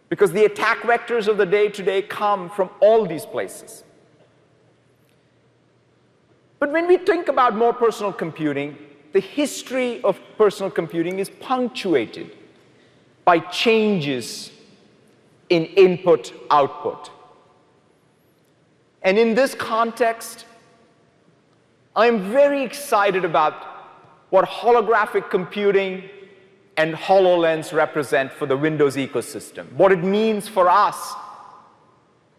because the attack vectors of the day today come from all these places. But when we think about more personal computing, the history of personal computing is punctuated by changes in input-output. And in this context, I'm very excited about what holographic computing and HoloLens represent for the Windows ecosystem, what it means for us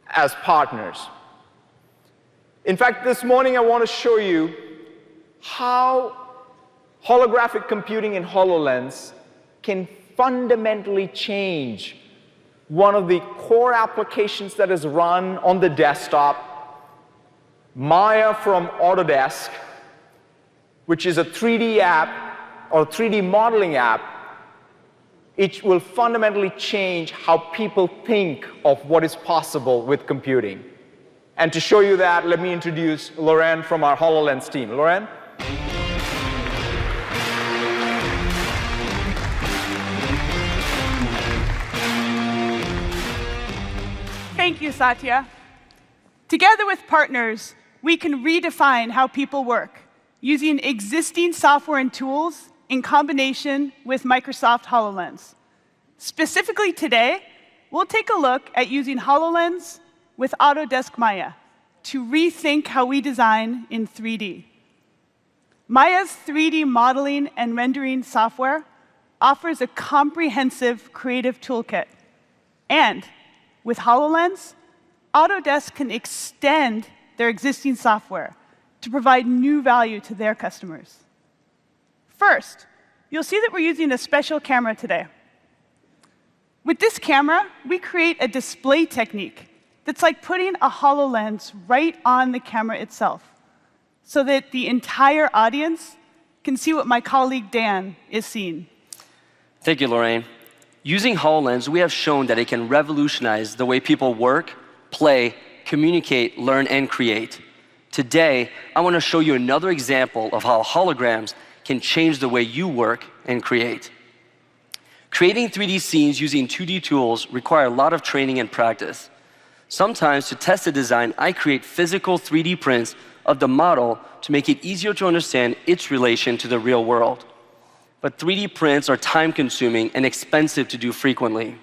as partners. In fact, this morning I want to show you how holographic computing and HoloLens can fundamentally change one of the core applications that is run on the desktop, Maya from Autodesk, which is a 3D app or 3D modeling app. It will fundamentally change how people think of what is possible with computing. And to show you that, let me introduce Lorraine from our HoloLens team. Lorraine? Thank you, Satya. Together with partners, we can redefine how people work using existing software and tools in combination with Microsoft HoloLens. Specifically today, we'll take a look at using HoloLens with Autodesk Maya to rethink how we design in 3D. Maya's 3D modeling and rendering software offers a comprehensive creative toolkit. And with HoloLens, Autodesk can extend their existing software to provide new value to their customers. First, you'll see that we're using a special camera today. With this camera, we create a display technique that's like putting a HoloLens right on the camera itself, so that the entire audience can see what my colleague Dan is seeing. Thank you, Lorraine. Using HoloLens, we have shown that it can revolutionize the way people work, play, communicate, learn, and create. Today, I want to show you another example of how holograms can change the way you work and create. Creating 3D scenes using 2D tools require a lot of training and practice. Sometimes, to test a design, I create physical 3D prints of the model to make it easier to understand its relation to the real world. But 3D prints are time-consuming and expensive to do frequently.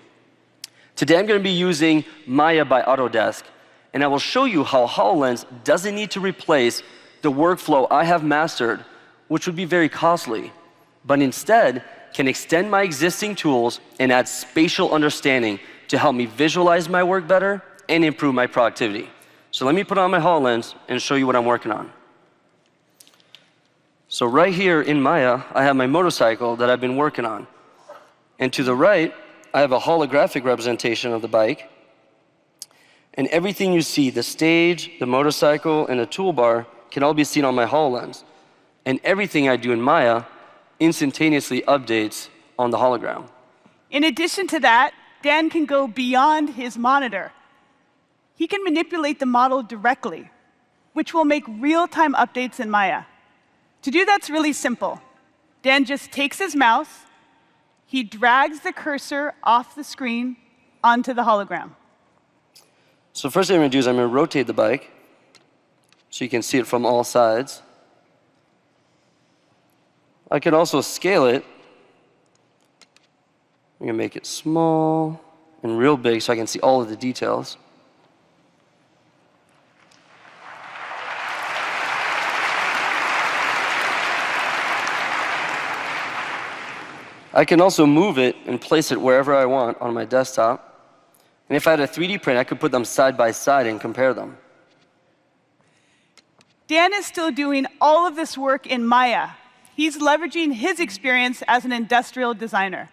Today, I'm going to be using Maya by Autodesk, and I will show you how HoloLens doesn't need to replace the workflow I have mastered, which would be very costly, but instead can extend my existing tools and add spatial understanding to help me visualize my work better and improve my productivity. So let me put on my HoloLens and show you what I'm working on. So right here in Maya, I have my motorcycle that I've been working on. And to the right, I have a holographic representation of the bike. And everything you see, the stage, the motorcycle, and the toolbar, can all be seen on my HoloLens. And everything I do in Maya instantaneously updates on the hologram. In addition to that, Dan can go beyond his monitor. He can manipulate the model directly, which will make real-time updates in Maya. To do that's really simple. Dan just takes his mouse, he drags the cursor off the screen onto the hologram. So first thing I'm going to do is I'm going to rotate the bike so you can see it from all sides. I can also scale it. I'm going to make it small and real big so I can see all of the details. I can also move it and place it wherever I want on my desktop. And if I had a 3D print, I could put them side by side and compare them. Dan is still doing all of this work in Maya. He's leveraging his experience as an industrial designer.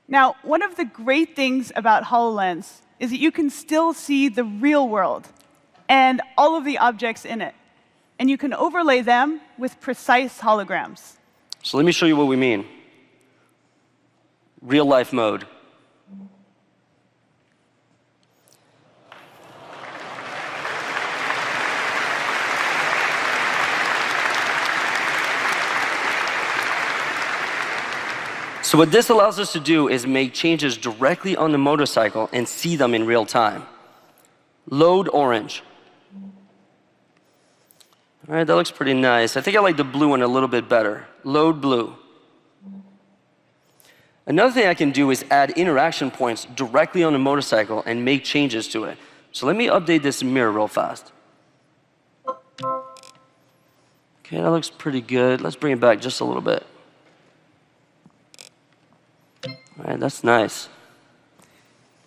Now, one of the great things about HoloLens is that you can still see the real world and all of the objects in it. And you can overlay them with precise holograms. So let me show you what we mean. Real life mode. So what this allows us to do is make changes directly on the motorcycle and see them in real time. Load orange. All right, that looks pretty nice. I think I like the blue one a little bit better. Load blue. Another thing I can do is add interaction points directly on the motorcycle and make changes to it. So let me update this mirror real fast. Okay, that looks pretty good. Let's bring it back just a little bit. All right, that's nice.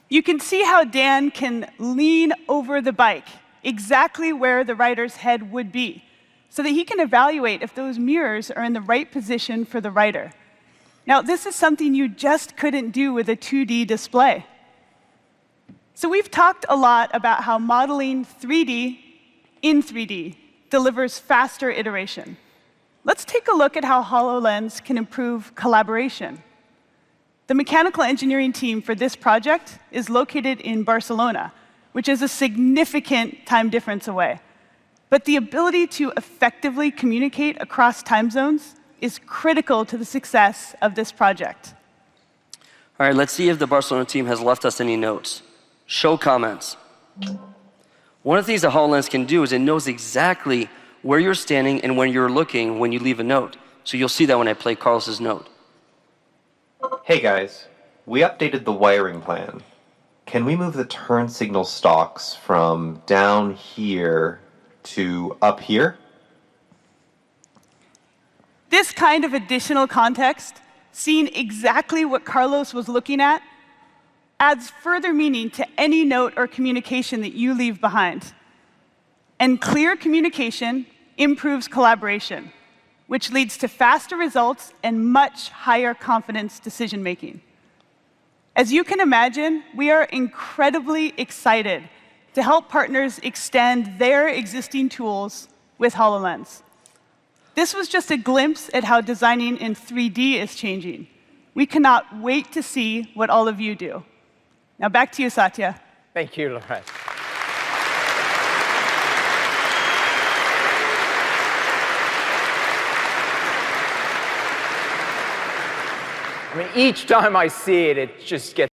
You can see how Dan can lean over the bike exactly where the rider's head would be, so that he can evaluate if those mirrors are in the right position for the rider. Now, this is something you just couldn't do with a 2D display. So we've talked a lot about how modeling 3D in 3D delivers faster iteration. Let's take a look at how HoloLens can improve collaboration. The mechanical engineering team for this project is located in Barcelona, which is a significant time difference away. But the ability to effectively communicate across time zones is critical to the success of this project. All right, let's see if the Barcelona team has left us any notes. Show comments. One of the things that HoloLens can do is it knows exactly where you're standing and when you're looking when you leave a note. So you'll see that when I play Carlos's note. Hey guys, we updated the wiring plan. Can we move the turn signal stalks from down here to up here? This kind of additional context, seeing exactly what Carlos was looking at, adds further meaning to any note or communication that you leave behind. And clear communication improves collaboration, which leads to faster results and much higher confidence decision-making. As you can imagine, we are incredibly excited to help partners extend their existing tools with HoloLens. This was just a glimpse at how designing in 3D is changing. We cannot wait to see what all of you do. Now back to you, Satya. Thank you, Loren. I mean, each time I see it, it just gets